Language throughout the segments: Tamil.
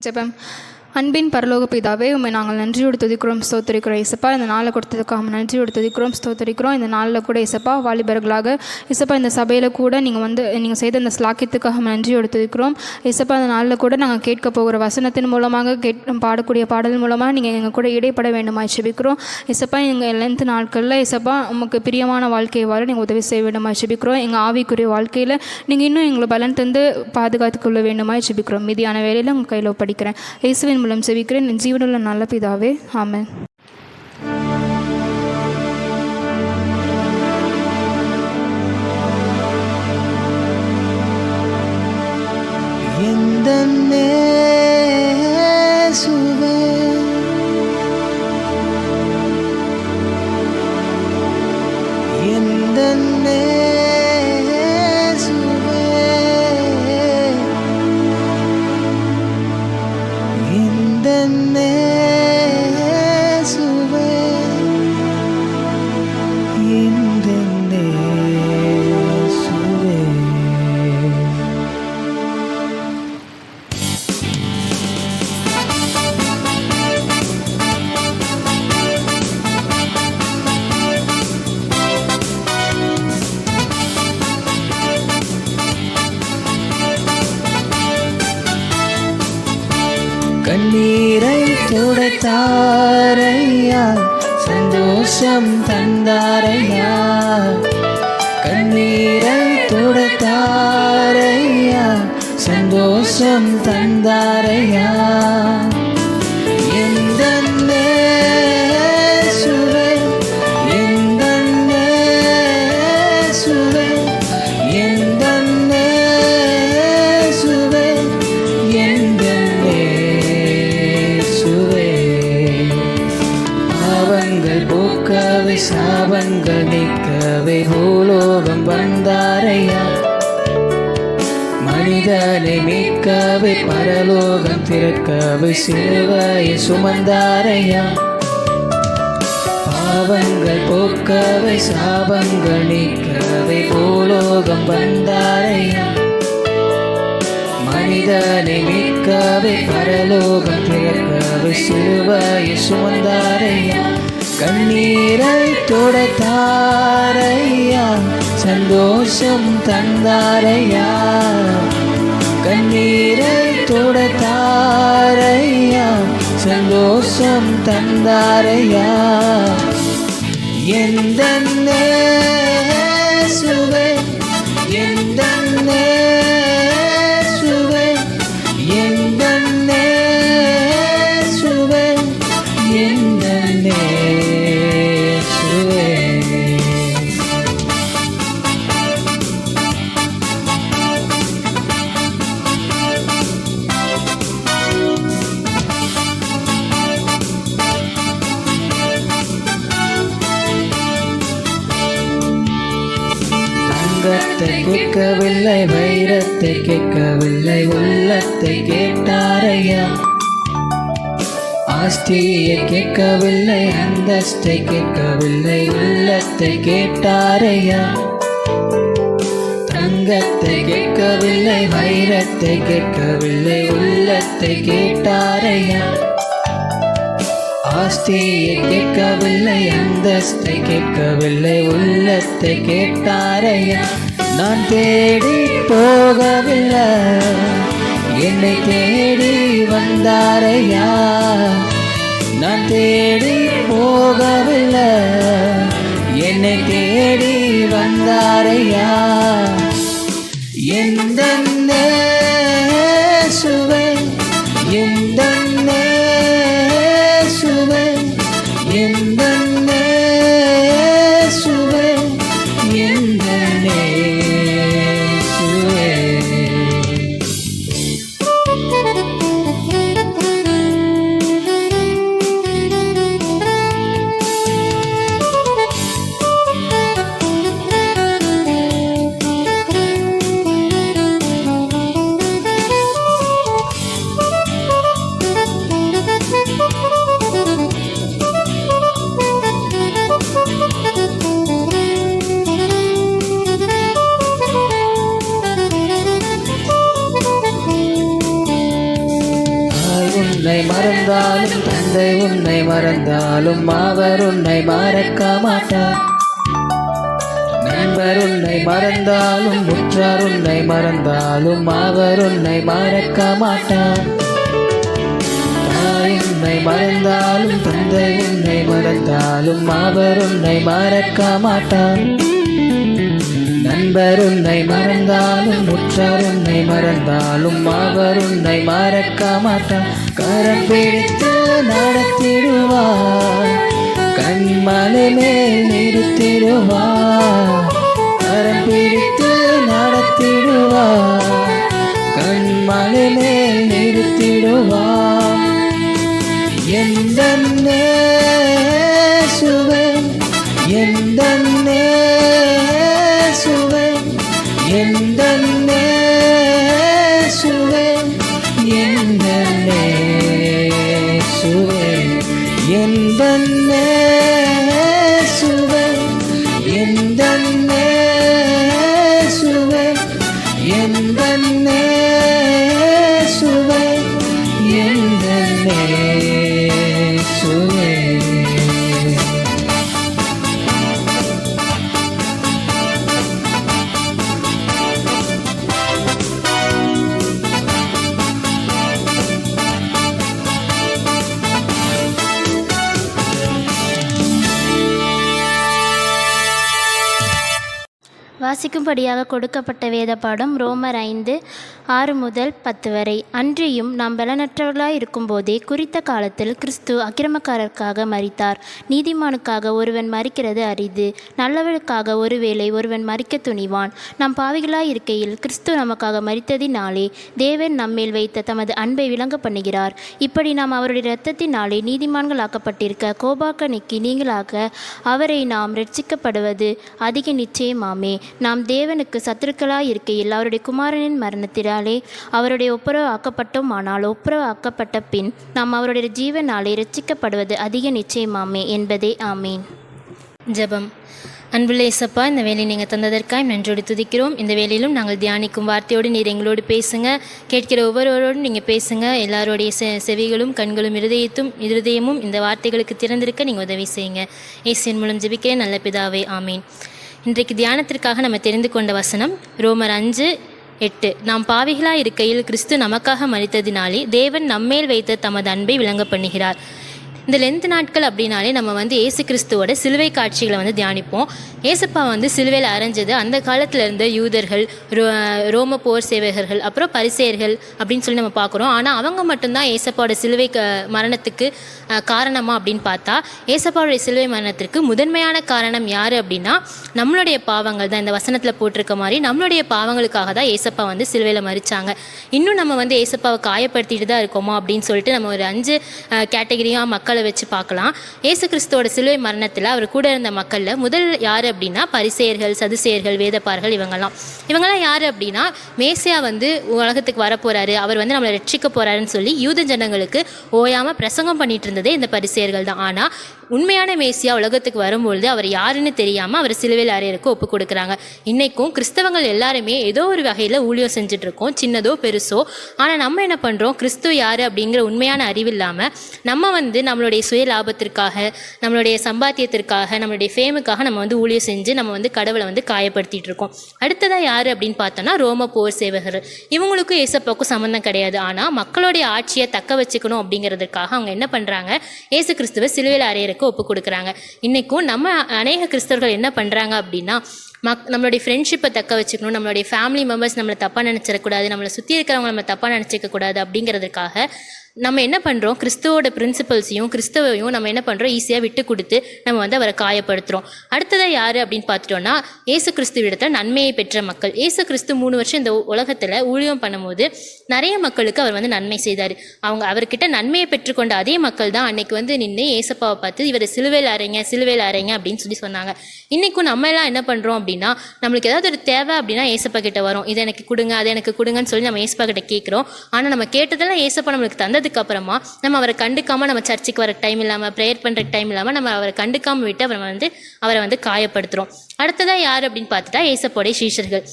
ஜெபம். அன்பின் பரலோக பிதாவே, உம்மை நாங்கள் நன்றியோடு துதிக்கிறோம், ஸ்தோத்திரிக்கிறோம். இசப்பா, இந்த நாளை கொடுத்ததுக்காக நன்றியோடு துதிக்கிறோம், ஸ்தோத்திரிக்கிறோம். இந்த நாளில் கூட இசப்பா, வாலிபர்களாக இசப்பா இந்த சபையில் கூட நீங்கள் செய்த இந்த ஸ்லாக்கியத்துக்காக நன்றியோடு துதிக்கிறோம். இசப்பா, இந்த நாளில் கூட நாங்கள் கேட்க போகிற வசனத்தின் மூலமாக பாடக்கூடிய பாடல் மூலமாக நீங்கள் எங்கள் கூட இடைப்பட வேண்டுமாய் ஜெபிக்கிறோம். இசப்பா, எங்கள் லென்த் நாட்களில் இசப்பா உமக்கு பிரியமான வாழ்க்கையை வாழ நீங்கள் உதவி செய்ய வேண்டுமாய் ஜெபிக்கிறோம். எங்கள் ஆவிக்குரிய வாழ்க்கையில் நீங்கள் இன்னும் எங்களை பலன் தந்து பாதுகாத்துக்கொள்ள வேண்டுமாய் ஜெபிக்கிறோம். மீதியான வேலையில் உங்கள் கையில் படிக்கிறேன். இயேசுவின் மூலம் செபிக்கிறேன், என் ஜீவனுள்ள நல்ல பிதாவே, ஆமென். கண்ணீரை துடைத்தாரையா, சந்தோஷம் தந்தாரையா. கண்ணீரை துடைத்தாரையா, சந்தோஷம் தந்தாரையா. சாபங்கள் நீக்கவே பூலோகம் வந்தாரையா, மனிதனை மீட்கவே பரலோகம் திறக்கவே சிலுவையை சுமந்தாரையா. பாவங்கள் போக்கவே சாபங்கள் நீக்கவே பூலோகம் வந்தாரையா, மனிதனை மீட்கவே பரலோகம் திறக்கவே சிலுவையை சுமந்தாரையா. கண்ணீரை துடைத்தாரையா, சந்தோஷம் தந்தாரையா. கண்ணீரை துடைத்தாரையா, சந்தோஷம் தந்தாரையா. எந்த சுவை எந்த சுவை எந்த சுவை எந்த தங்கத்தை கேட்கவில்லை, வைரத்தை கேட்கவில்லை, உள்ளத்தை கேட்டாரையா. ஆஸ்தியை கேட்கவில்லை, அந்தஸ்தை கேட்கவில்லை, உள்ளத்தை கேட்டாரையா. தங்கத்தை கேட்கவில்லை, வைரத்தை கேட்கவில்லை, உள்ளத்தை கேட்டாரையா. ஆஸ்தியை கேட்கவில்லை, அந்தஸ்தை கேட்கவில்லை, உள்ளத்தை கேட்டாரையா. நான் தேடி போகவில்லை, என்னை தேடி வந்தாரையா. நான் தேடி போகவில்லை, என்னை தேடி வந்தாரையா. எந்த சுவை எந்த சுவை எந்த சுவை எந்த சுவை. உன்னை மறந்தாலும் தந்தை உன்னை மறந்தாலும் அவர் உன்னை மறக்க மாட்டார். நண்பர் உன்னை மறந்தாலும் உற்றார் உன்னை மறந்தாலும் அவர் உன்னை மறக்க மாட்டார். தாய் உன்னை மறந்தாலும் தந்தை உன்னை மறந்தாலும் அவர் உன்னை மறக்க மாட்டார். நண்பர் உன்னை மறந்தாலும் உற்றார் உன்னை மறந்தாலும் அவர் உன்னை மறக்க மாட்டார். கரம் பிடித்து நடத்திடுவார், கண்மலை மேல் நிறுத்திடுவார். கரம் பிடித்து நடத்திடுவார், கண்மலை மேல் நிறுத்திடுவார். எந்த நேசுவே எந்த நேசுவே எந்த நேசுவே எந்த நேசுவே எந்த நேசுவே எந்த நேசுவே எந்த நேசுவே எந்த நேசுவே. வாசிக்கும்படியாக கொடுக்கப்பட்ட வேத பாடம் ரோமர் 5:6-10 வரை. அன்றியும் நாம் பலனற்றவர்களாய் இருக்கும்போதே குறித்த காலத்தில் கிறிஸ்து அக்கிரமக்காரருக்காக மரித்தார். நீதிமானுக்காக ஒருவன் மரிக்கிறது அரிது, நல்லவனுக்காக ஒருவேளை ஒருவன் மரிக்க துணிவான். நாம் பாவிகளாய் இருக்கையில் கிறிஸ்து நமக்காக மரித்ததினாலே தேவன் நம்மேல் வைத்த தமது அன்பை விளங்க பண்ணுகிறார். இப்படி நாம் அவருடைய இரத்தத்தினாலே நீதிமான்களாக்கப்பட்டிருக்க கோபாக்கனிக்கு நீங்களாக அவரை நாம் இரட்சிக்கப்படுவது அதிக நிச்சயமாமே. நாம் தேவனுக்கு சத்துருக்களாய் இருக்கையில் அவருடைய குமாரனின் மரணத்தினாலே அவருடைய ஒப்புரவு ஆக்கப்பட்டோம். ஆனால் ஒப்புரவு ஆக்கப்பட்ட பின் நாம் அவருடைய ஜீவனாலே இரட்சிக்கப்படுவது அதிக நிச்சயமாமே என்பதே ஆமீன். ஜெபம். அன்புள்ள இயேசப்பா, இந்த வேலையை நீங்கள் தந்ததற்காக நன்றோடு துதிக்கிறோம். இந்த வேலையிலும் நாங்கள் தியானிக்கும் வார்த்தையோடு நீர் எங்களோடு பேசுங்க. கேட்கிற ஒவ்வொருவரோடும் நீங்கள் பேசுங்க. எல்லாருடைய செவிகளும் கண்களும் இருதயமும் இந்த வார்த்தைகளுக்கு திறந்திருக்க நீங்கள் உதவி செய்யுங்க. இயேசுவின் மூலம் ஜெபிக்கிறேன் நல்ல பிதாவே, ஆமீன். இன்றைக்கு தியானத்திற்காக நம்ம தெரிந்து கொண்ட வசனம் ரோமர் 5:8. நாம் பாவிகளாய் இருக்கையில் கிறிஸ்து நமக்காக மரித்ததினாலே தேவன் நம்மேல் வைத்த தமது அன்பை விளங்க பண்ணுகிறார். இந்த லென்த் நாட்கள் அப்படின்னாலே நம்ம இயேசு கிறிஸ்துவோட சிலுவை காட்சிகளை தியானிப்போம். ஏசப்பா சிலுவையில் அரைஞ்சது அந்த காலத்தில் இருந்த யூதர்கள், ரோம போர் சேவகர்கள், அப்புறம் பரிசேயர்கள் அப்படின்னு சொல்லி நம்ம பார்க்குறோம். ஆனால் அவங்க மட்டும்தான் ஏசப்பாவோட சிலுவை மரணத்துக்கு காரணமா அப்படின்னு பார்த்தா, ஏசப்பாவுடைய சிலுவை மரணத்திற்கு முதன்மையான காரணம் யார் அப்படின்னா நம்மளுடைய பாவங்கள் தான். இந்த வசனத்தில் போட்டிருக்க மாதிரி நம்மளுடைய பாவங்களுக்காக தான் ஏசப்பா சிலுவையில் மரித்தாங்க. இன்னும் நம்ம ஏசப்பாவை காயப்படுத்திட்டு தான் இருக்கோமா அப்படின்னு சொல்லிட்டு நம்ம ஒரு 5 கேட்டகரியாக மக்களை வச்சு பார்க்கலாம். ஏசு கிறிஸ்துவோட சிலுவை மரணத்தில் அவர் கூட இருந்த மக்களில் முதல் யார் அப்படின்னா பரிசேயர்கள், சதுசேயர்கள், வேதப்பார்கள். இவங்கெல்லாம் யார் அப்படின்னா மேசியா உலகத்துக்கு வரப்போறாரு, அவர் நம்மளை ரட்சிக்க போறாருன்னு சொல்லி யூத ஜனங்களுக்கு ஓயாமல் பிரசங்கம் பண்ணிட்டு இருந்ததே இந்த பரிசேயர்கள் தான். ஆனால் உண்மையான மேசியா உலகத்துக்கு வரும்பொழுது அவர் யாருன்னு தெரியாமல் அவர் சிலுவையில் அறையருக்கு ஒப்பு கொடுக்குறாங்க. இன்றைக்கும் கிறிஸ்தவங்கள் எல்லாருமே ஏதோ ஒரு வகையில் ஊழியம் செஞ்சுட்டு இருக்கோம், சின்னதோ பெருசோ. ஆனால் நம்ம என்ன பண்ணுறோம், கிறிஸ்து யார் அப்படிங்கிற உண்மையான அறிவு இல்லாமல் நம்ம நம்மளுடைய சுய லாபத்திற்காக, நம்மளுடைய சம்பாத்தியத்திற்காக, நம்மளுடைய ஃபேமுக்காக நம்ம ஊழியம் செஞ்சு நம்ம கடவுளை காயப்படுத்திட்டு இருக்கோம். அடுத்ததாக யார் அப்படின்னு பார்த்தோன்னா ரோம போர் சேவகர். இவங்களுக்கும் ஏசப்பாவுக்கும் சம்மந்தம் கிடையாது. ஆனால் மக்களுடைய ஆட்சியை தக்க வச்சுக்கணும் அப்படிங்கிறதுக்காக அவங்க என்ன பண்ணுறாங்க, ஏசு கிறிஸ்துவை சிலுவையில் அறையருக்கு ஒப்பு கொடுக்குறாங்க. இன்றைக்கும் நம்ம அநேக கிறிஸ்தவர்கள் என்ன பண்ணுறாங்க அப்படின்னா நம்மளுடைய ஃப்ரெண்ட்ஷிப்பை தக்க வச்சுக்கணும், நம்மளுடைய ஃபேமிலி மெம்பர்ஸ் நம்மளை தப்பாக நினச்சிடக்கூடாது, நம்மளை சுற்றி இருக்கிறவங்க நம்ம தப்பாக நினச்சிக்கக்கூடாது அப்படிங்கிறதுக்காக நம்ம என்ன பண்ணுறோம், கிறிஸ்துவோட பிரின்சிபல்ஸையும் கிறிஸ்தவையும் நம்ம என்ன பண்ணுறோம், ஈஸியாக விட்டு கொடுத்து நம்ம அவரை காயப்படுத்துகிறோம். அடுத்ததாக யார் அப்படின்னு பார்த்துட்டோன்னா ஏசு கிறிஸ்துவிடத்தில் நன்மையை பெற்ற மக்கள். ஏசு கிறிஸ்து 3 வருஷம் இந்த உலகத்தில் ஊழியம் பண்ணும்போது நிறைய மக்களுக்கு அவர் நன்மை செய்தார். அவர்கிட்ட நன்மையை பெற்றுக்கொண்ட அதே மக்கள் தான் அன்னைக்கு நின்று ஏசப்பாவை பார்த்து இவர் சிலுவையில் அறைங்க அப்படின்னு சொல்லி சொன்னாங்க. இன்றைக்கும் நம்ம எல்லாம் என்ன பண்ணுறோம் அப்படின்னா, நம்மளுக்கு ஏதாவது ஒரு தேவை அப்படின்னா ஏசப்பா கிட்ட வரும், இதை எனக்கு கொடுங்க, அதை எனக்கு கொடுங்கன்னு சொல்லி நம்ம ஏசப்பா கிட்ட கேட்குறோம். ஆனால் நம்ம கேட்டதெல்லாம் ஏசப்பா நம்மளுக்கு தந்ததுக்கு அப்புறமா நம்ம அவரை கண்டுக்காமல், நம்ம சர்ச்சுக்கு வர டைம் இல்லாமல், ப்ரேயர் பண்ணுற டைம் இல்லாமல் நம்ம அவரை கண்டுக்காமல் விட்டு அவரை காயப்படுத்துகிறோம். அடுத்ததாக யார் அப்படின்னு பார்த்துட்டா ஏசப்பாவுடைய சீஷர்கள்.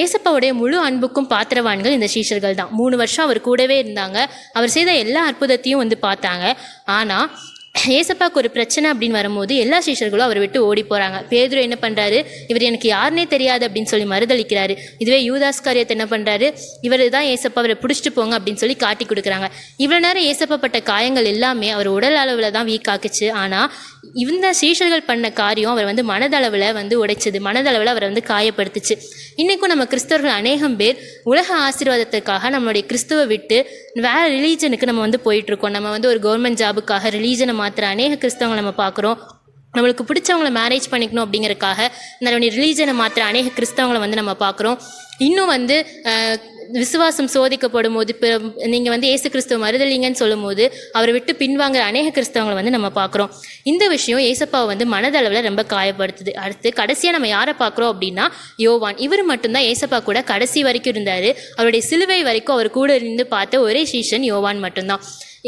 ஏசப்பாவுடைய முழு அன்புக்கும் பாத்திரவான்கள் இந்த சீஷர்கள் தான். 3 வருஷம் அவர் கூடவே இருந்தாங்க. அவர் செய்த எல்லா அற்புதத்தையும் வந்து பார்த்தாங்க. ஆனால் ஏசப்பாவுக்கு ஒரு பிரச்சனை அப்படின்னு வரும்போது எல்லா சீஷர்களும் அவரை விட்டு ஓடி போகிறாங்க. பேதுரு என்ன பண்ணுறாரு, இவர் எனக்கு யாருனே தெரியாது அப்படின்னு சொல்லி மறுதளிக்கிறாரு. இதுவே யூதாஸ்காரியத்தை என்ன பண்ணுறாரு, இவர் தான் ஏசப்பா, அவரை பிடிச்சிட்டு போங்க அப்படின்னு சொல்லி காட்டி கொடுக்குறாங்க. இவ்வளோ நேரம் ஏசப்பாப்பட்ட காயங்கள் எல்லாமே அவர் உடல் அளவில் தான் வீக் ஆக்குச்சு. ஆனால் இந்த சீஷர்கள் பண்ண காரியம் அவர் வந்து மனதளவில் வந்து உடைச்சது, மனதளவில் அவரை வந்து காயப்படுத்துச்சு. இன்றைக்கும் நம்ம கிறிஸ்தவர்கள் அநேகம் பேர் உலக ஆசீர்வாதத்துக்காக நம்மளுடைய கிறிஸ்துவை விட்டு வேறு ரிலீஜனுக்கு நம்ம வந்து போயிட்டுருக்கோம். நம்ம வந்து ஒரு கவர்மெண்ட் ஜாபுக்காக ரிலீஜனை மாத்திர அநேக கிறிஸ்தவங்களை நம்ம பார்க்குறோம். நம்மளுக்கு பிடிச்சவங்களை மேரேஜ் பண்ணிக்கணும் அப்படிங்கிறதுக்காக நம்மளுடைய ரிலீஜனை மாத்திர அநேக கிறிஸ்தவங்களை வந்து நம்ம பார்க்குறோம். இன்னும் வந்து விசுவாசம் சோதிக்கப்படும் போது இப்போ நீங்கள் வந்து ஏசு கிறிஸ்துவ மறுதலிங்கன்னு சொல்லும் போது அவரை விட்டு பின்வாங்குற அநேக கிறிஸ்தவங்களை வந்து நம்ம பார்க்குறோம். இந்த விஷயம் ஏசப்பாவை வந்து மனதளவில் ரொம்ப காயப்படுத்துது. அடுத்து கடைசியாக நம்ம யாரை பார்க்குறோம் அப்படின்னா யோவான். இவர் மட்டும்தான் ஏசப்பா கூட கடைசி வரைக்கும் இருந்தார். அவருடைய சிலுவை வரைக்கும் அவர் கூட இருந்து பார்த்த ஒரே சீஷன் யோவான் மட்டும்தான்.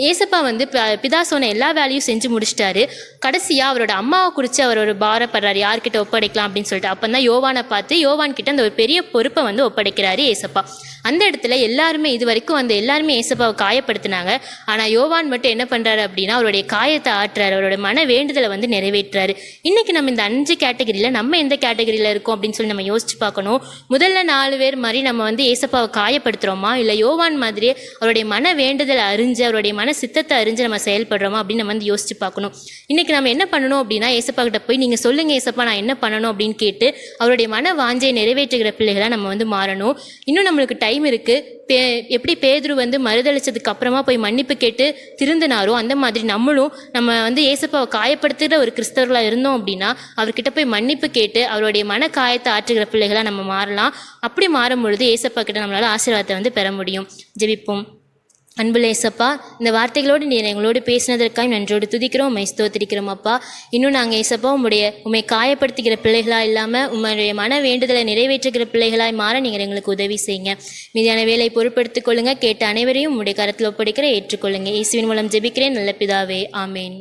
ஏசப்பா வந்து பிதா சொன்ன எல்லா வேலையும் செஞ்சு முடிச்சிட்டாரு. கடைசியாக அவரோட அம்மாவை குறித்து அவர் ஒரு பாரப்படுறாரு, யார்கிட்ட ஒப்படைக்கலாம் அப்படின்னு சொல்லிட்டு. அப்போ தான் யோவானை பார்த்து யோவான் கிட்ட அந்த ஒரு பெரிய பொறுப்பை வந்து ஒப்படைக்கிறாரு ஏசப்பா. அந்த இடத்துல எல்லாருமே இது வரைக்கும் வந்து எல்லாருமே ஏசப்பாவை காயப்படுத்தினாங்க. ஆனால் யோவான் மட்டும் என்ன பண்ணுறாரு அப்படின்னா அவருடைய காயத்தை ஆற்றுறாரு, அவரோட மன வேண்டுதலை வந்து நிறைவேற்றுறாரு. இன்றைக்கி நம்ம இந்த 5 கேட்டகரியில் நம்ம எந்த கேட்டகரியில் இருக்கோம் அப்படின்னு சொல்லி நம்ம யோசிச்சு பார்க்கணும். முதல்ல 4 பேர் மாதிரி நம்ம வந்து ஏசப்பாவை காயப்படுத்துகிறோமா, இல்லை யோவான் மாதிரியே அவருடைய மன வேண்டுதலை அறிஞ்சு அவருடைய மன சித்தத்தை அறிஞ்சு நம்ம செயல்படுறோமா அப்படின்னு நம்ம வந்து யோசிச்சு பார்க்கணும். இன்றைக்கி நம்ம என்ன பண்ணணும் அப்படின்னா ஏசப்பா கிட்ட போய் நீங்கள் சொல்லுங்கள் ஏசப்பா நான் என்ன பண்ணணும் அப்படின்னு கேட்டு அவருடைய மன வாஞ்சையை நிறைவேற்றுகிற பிள்ளைகளாக நம்ம வந்து மாறணும். இன்னும் நம்மளுக்கு டைம் இருக்குது. எப்படி பேதுரு வந்து மறுதளிச்சதுக்கு அப்புறமா போய் மன்னிப்பு கேட்டு திருந்தினாரோ அந்த மாதிரி நம்மளும் நம்ம வந்து ஏசப்பாவை காயப்படுத்துகிற ஒரு கிறிஸ்தவர்களாக இருந்தோம் அப்படின்னா அவர்கிட்ட போய் மன்னிப்பு கேட்டு அவருடைய மன காயத்தை ஆற்றுகிற பிள்ளைகளாக நம்ம மாறலாம். அப்படி மாறும் பொழுது ஏசப்பா கிட்ட நம்மளால் ஆசீர்வாதத்தை வந்து பெற முடியும். ஜெபிப்போம். அன்புள்ள ஏசப்பா, இந்த வார்த்தைகளோடு நீர் எங்களோடு பேசினதற்காக நன்றோடு துதிக்கிறோம், உம்மை ஸ்தோத்திரிக்கிறோம் அப்பா. இன்னும் நாங்கள் ஏசப்பா உம்மை காயப்படுத்துகிற பிள்ளைகளாக இல்லாமல் உம்முடைய மன வேண்டுதலை நிறைவேற்றுகிற பிள்ளைகளாய் மாற நீங்கள் எங்களுக்கு உதவி செய்யுங்க. மீதியான வேலையை பொறுப்படுத்திக் கொள்ளுங்க. கேட்ட அனைவரையும் உம்முடைய கரத்தில் ஒப்படைக்கிற ஏற்றுக்கொள்ளுங்க. இயேசுவின் மூலம் ஜெபிக்கிறேன் நல்ல பிதாவே, ஆமேன்.